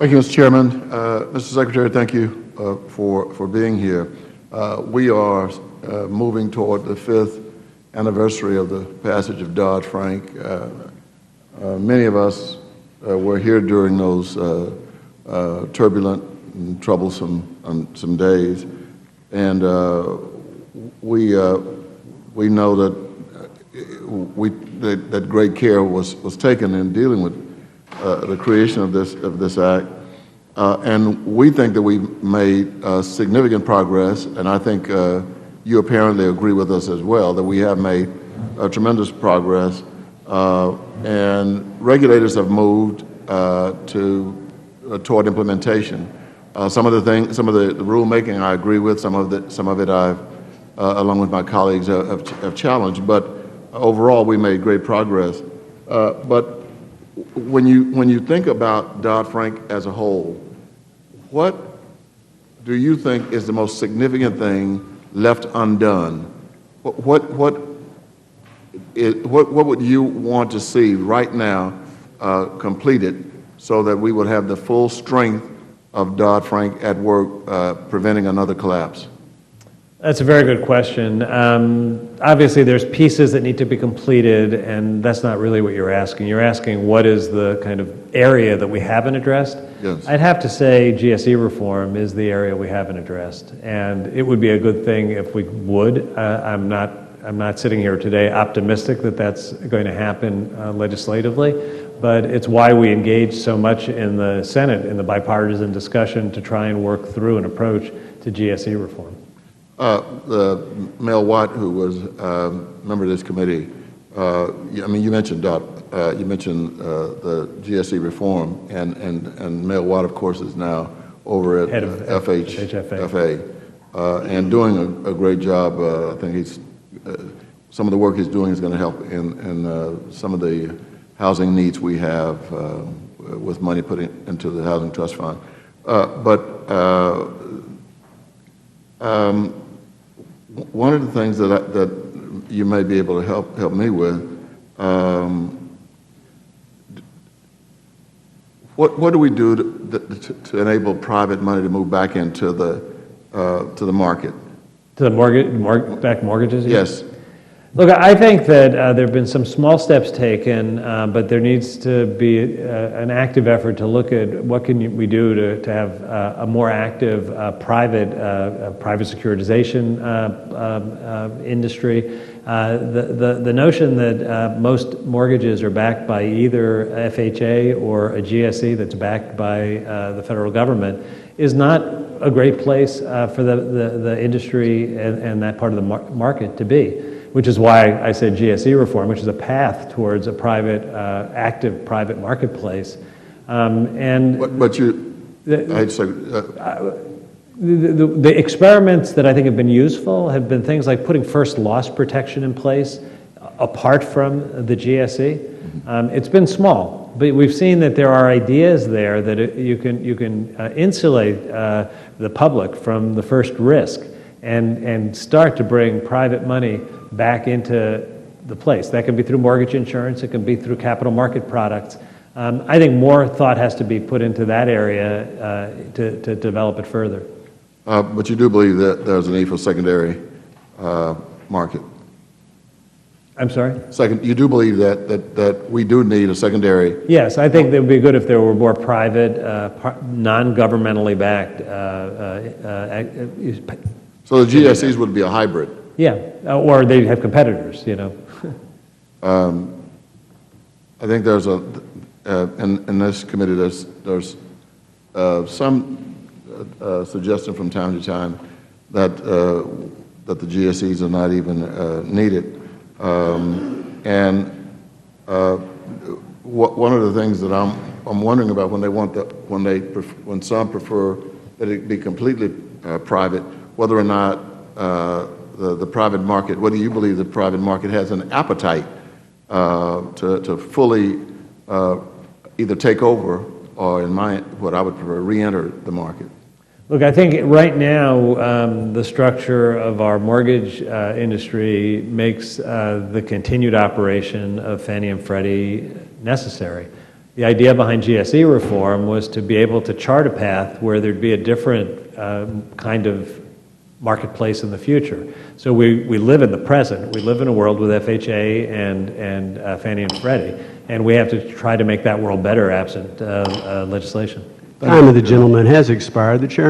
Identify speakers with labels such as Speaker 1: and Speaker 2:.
Speaker 1: Thank you, Mr. Chairman. Mr. Secretary, thank you for being here. We are moving toward the 5th anniversary of the passage of Dodd-Frank. Many of us were here during those turbulent and troublesome some days, and we know that great care was taken in dealing with the creation of this act, and we think that we've made significant progress, and I think you apparently agree with us as well that we have made tremendous progress, and regulators have moved toward implementation. Some of the rulemaking I agree with. Some of it I've, along with my colleagues, have challenged. But overall, we made great progress. But when you think about Dodd-Frank as a whole, what do you think is the most significant thing left undone? What would you want to see right now completed so that we would have the full strength of Dodd-Frank at work preventing another collapse?
Speaker 2: That's a very good question. Obviously, there's pieces that need to be completed, and that's not really what you're asking. You're asking what is the kind of area that we haven't addressed?
Speaker 1: Yes.
Speaker 2: I'd have to say GSE reform is the area we haven't addressed, and it would be a good thing if we would. I'm not sitting here today optimistic that that's going to happen legislatively, but it's why we engage so much in the Senate in the bipartisan discussion to try and work through an approach to GSE reform.
Speaker 1: Mel Watt, who was a member of this committee, I mean, you mentioned the GSE reform, and Mel Watt, of course, is now over at
Speaker 2: Head of
Speaker 1: FHFA, and doing a great job. I think some of the work he's doing is going to help in some of the housing needs we have with money put into the Housing Trust Fund. One of the things that you may be able to help me with, what do we do to enable private money to move back into the market?
Speaker 2: To the back mortgages?
Speaker 1: Yes.
Speaker 2: Look, I think that there have been some small steps taken, but there needs to be an active effort to look at what can we do to have a more active private securitization industry. The notion that most mortgages are backed by either FHA or a GSE that's backed by the federal government is not a great place for the industry and that part of the market to be. Which is why I said GSE reform, which is a path towards a private, active private marketplace.
Speaker 1: But
Speaker 2: the experiments that I think have been useful have been things like putting first loss protection in place apart from the GSE. It's been small, but we've seen that there are ideas there that you can insulate the public from the first risk and start to bring private money back into the place. That can be through mortgage insurance, it can be through capital market products. I think more thought has to be put into that area to develop it further.
Speaker 1: But you do believe that there's a need for secondary market?
Speaker 2: I'm sorry?
Speaker 1: You do believe that we do need a secondary?
Speaker 2: Yes, I think it would be good if there were more private, non-governmentally backed.
Speaker 1: So the GSEs would be a hybrid?
Speaker 2: Yeah, or they have competitors, you know.
Speaker 1: I think there's in this committee there's some suggestion from time to time that the GSEs are not even needed, and one of the things that I'm wondering about when some prefer that it be completely private, whether or not the private market, whether you believe the private market has an appetite to fully either take over or, in what I would prefer, re-enter the market.
Speaker 2: Look, I think right now the structure of our mortgage industry makes the continued operation of Fannie and Freddie necessary. The idea behind GSE reform was to be able to chart a path where there'd be a different kind of marketplace in the future. So we live in the present. We live in a world with FHA and Fannie and Freddie, and we have to try to make that world better absent legislation.
Speaker 3: Time of the gentleman has expired. The chair